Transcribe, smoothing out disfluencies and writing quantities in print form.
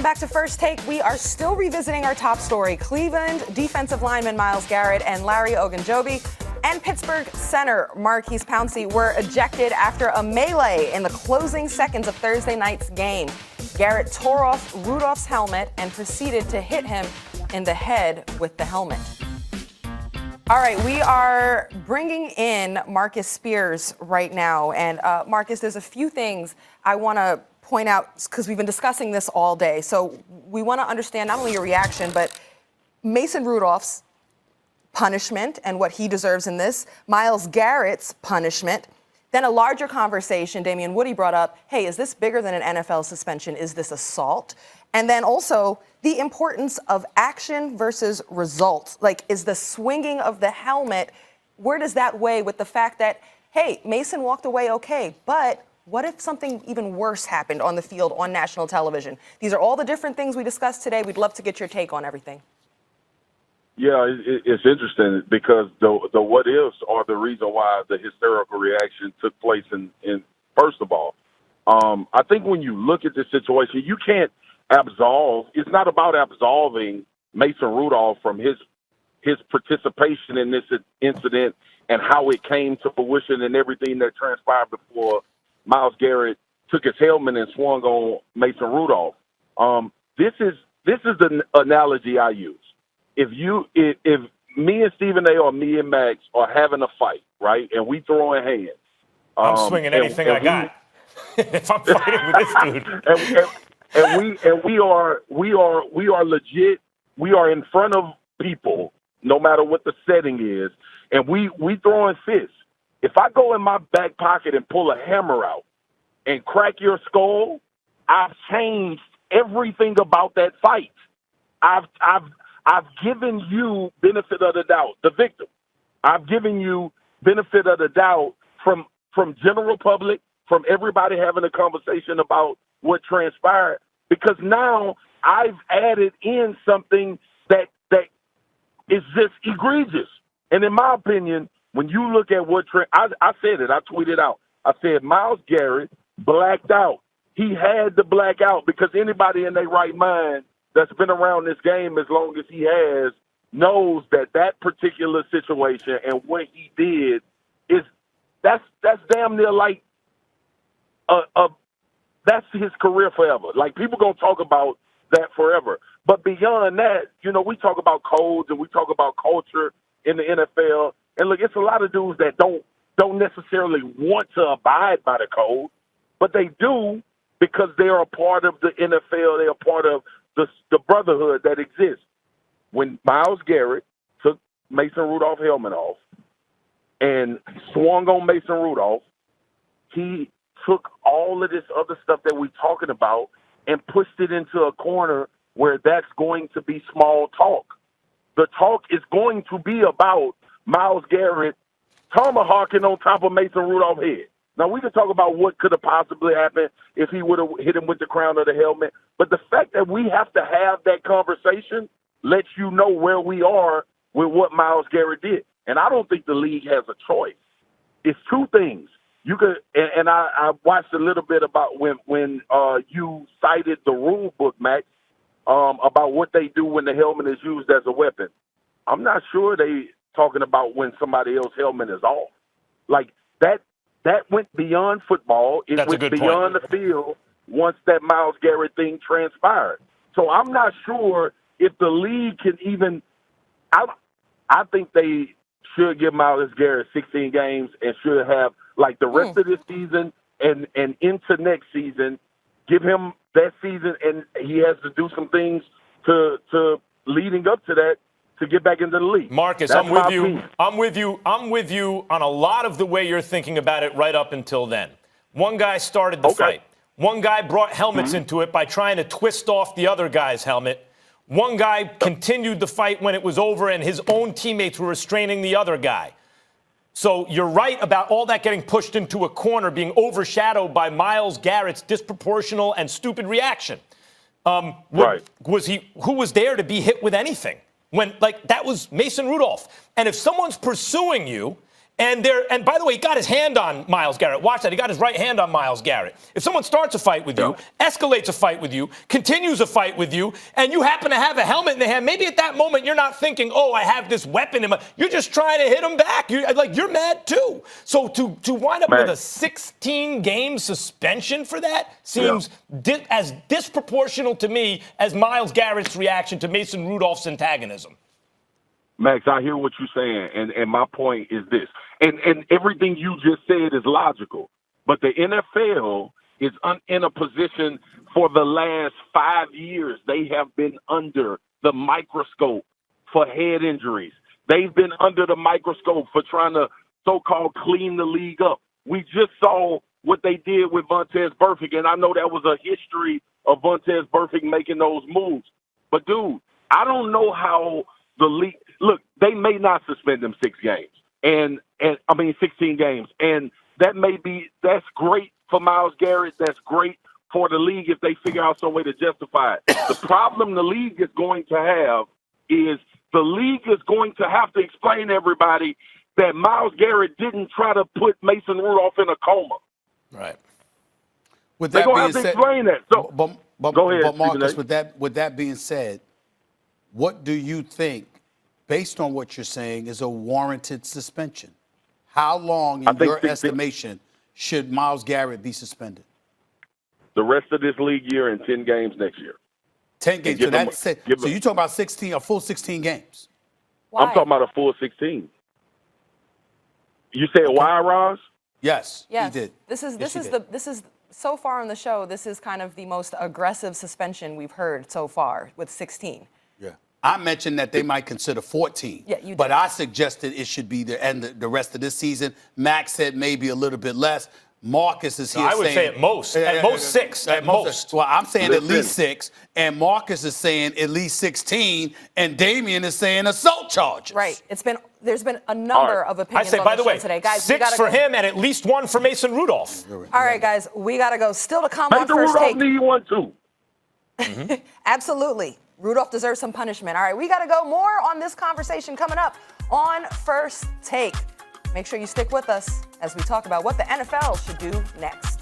back to First Take. We are still revisiting our top story. Cleveland defensive lineman Myles Garrett and Larry Ogunjobi and Pittsburgh center Marquise Pouncey were ejected after a melee in the closing seconds of Thursday night's game. Garrett tore off Rudolph's helmet and proceeded to hit him in the head with the helmet. All right, we are bringing in Marcus Spears right now. And Marcus, there's a few things I want to point out because we've been discussing this all day. So we want to understand not only your reaction, but Mason Rudolph's punishment and what he deserves in this, Myles Garrett's punishment, then a larger conversation Damian Woody brought up, hey, is this bigger than an NFL suspension? Is this assault? And then also the importance of action versus results. Like, is the swinging of the helmet, where does that weigh with the fact that, hey, Mason walked away okay, but what if something even worse happened on the field on national television? These are all the different things we discussed today. We'd love to get your take on everything. Yeah, it's interesting because the what ifs are the reason why the hysterical reaction took place in first of all. I think when you look at this situation, you can't absolve. It's not about absolving Mason Rudolph from his participation in this incident and how it came to fruition and everything that transpired before Myles Garrett took his helmet and swung on Mason Rudolph. This is the analogy I use. If me and Stephen A. or me and Max are having a fight, right, and we throwing hands, I'm swinging anything I got. If I'm fighting with this dude, and we are legit. We are in front of people, no matter what the setting is, and we throwing fists. If I go in my back pocket and pull a hammer out and crack your skull, I've changed everything about that fight. I've given you benefit of the doubt, the victim. I've given you benefit of the doubt from general public, from everybody having a conversation about what transpired, because now I've added in something that is just egregious. And in my opinion, when you look at what I said it, I tweeted out. I said Myles Garrett blacked out. He had to black out because anybody in their right mind that's been around this game as long as he has knows that particular situation and what he did that's damn near like that's his career forever. Like, people gonna talk about that forever. But beyond that, we talk about codes and we talk about culture in the NFL. And look, it's a lot of dudes that don't necessarily want to abide by the code, but they do because they are a part of the NFL. They are part of the brotherhood that exists. When Myles Garrett took Mason Rudolph's helmet off and swung on Mason Rudolph, he took all of this other stuff that we're talking about and pushed it into a corner where that's going to be small talk. The talk is going to be about Myles Garrett tomahawking on top of Mason Rudolph's head. Now, we can talk about what could have possibly happened if he would have hit him with the crown of the helmet. But the fact that we have to have that conversation lets you know where we are with what Myles Garrett did. And I don't think the league has a choice. It's two things. You could, and I watched a little bit about when you cited the rule book, Max, about what they do when the helmet is used as a weapon. I'm not sure they talking about when somebody else's helmet is off. Like, that went beyond football. It went beyond the field once that Myles Garrett thing transpired. So I'm not sure if the league can even – I think they should give Myles Garrett 16 games and should have, like, the rest of this season and into next season, give him that season, and he has to do some things to leading up to that to get back into the league. Marcus, I'm with you. I'm with you on a lot of the way you're thinking about it right up until then. One guy started the fight. One guy brought helmets into it by trying to twist off the other guy's helmet. One guy continued the fight when it was over and his own teammates were restraining the other guy. So you're right about all that getting pushed into a corner, being overshadowed by Myles Garrett's disproportional and stupid reaction. Right. Who was there to be hit with anything? When, like, that was Mason Rudolph. And if someone's pursuing you And by the way, he got his hand on Myles Garrett. Watch that. He got his right hand on Myles Garrett. If someone starts a fight with you, escalates a fight with you, continues a fight with you, and you happen to have a helmet in the hand, maybe at that moment you're not thinking, oh, I have this weapon in my. You're just trying to hit him back. You're mad too. So to wind up with a 16-game suspension for that seems as disproportional to me as Myles Garrett's reaction to Mason Rudolph's antagonism. Max, I hear what you're saying, and my point is this. And everything you just said is logical. But the NFL is in a position for the last 5 years. They have been under the microscope for head injuries. They've been under the microscope for trying to so-called clean the league up. We just saw what they did with Vontaze Burfict, and I know that was a history of Vontaze Burfict making those moves. But, dude, I don't know how the league – look, they may not suspend them 6 games. 16 games. And that's great for Myles Garrett. That's great for the league if they figure out some way to justify it. The problem the league is going to have is the league is going to have to explain to everybody that Myles Garrett didn't try to put Mason Rudolph in a coma. Right. They're going to have to explain that. So, go ahead, but Marcus, with that being said, what do you think, based on what you're saying, is a warranted suspension? How long, in your estimation, should Myles Garrett be suspended? The rest of this league year and 10 games next year. 10 games. So you're talking about a full 16 games. Why? I'm talking about a full 16. You said why, Roz? Yes, he did. This is so far on the show. This is kind of the most aggressive suspension we've heard so far with 16. Yeah. I mentioned that they might consider 14. Yeah, you did. But I suggested it should be the rest of this season. Max said maybe a little bit less. Marcus is here saying... I would say at most 6. At most. Well, I'm saying at least 6. And Marcus is saying at least 16. And Damian is saying assault charges. Right. There's been a number of opinions I say, on by the the way, show today. Guys, 6 for him and at least 1 for Mason Rudolph. All right, guys, we got to go. Still to come on Mason First Rudolph Take. need one, too. Absolutely. Rudolph deserves some punishment. All right, we got to go. More on this conversation coming up on First Take. Make sure you stick with us as we talk about what the NFL should do next.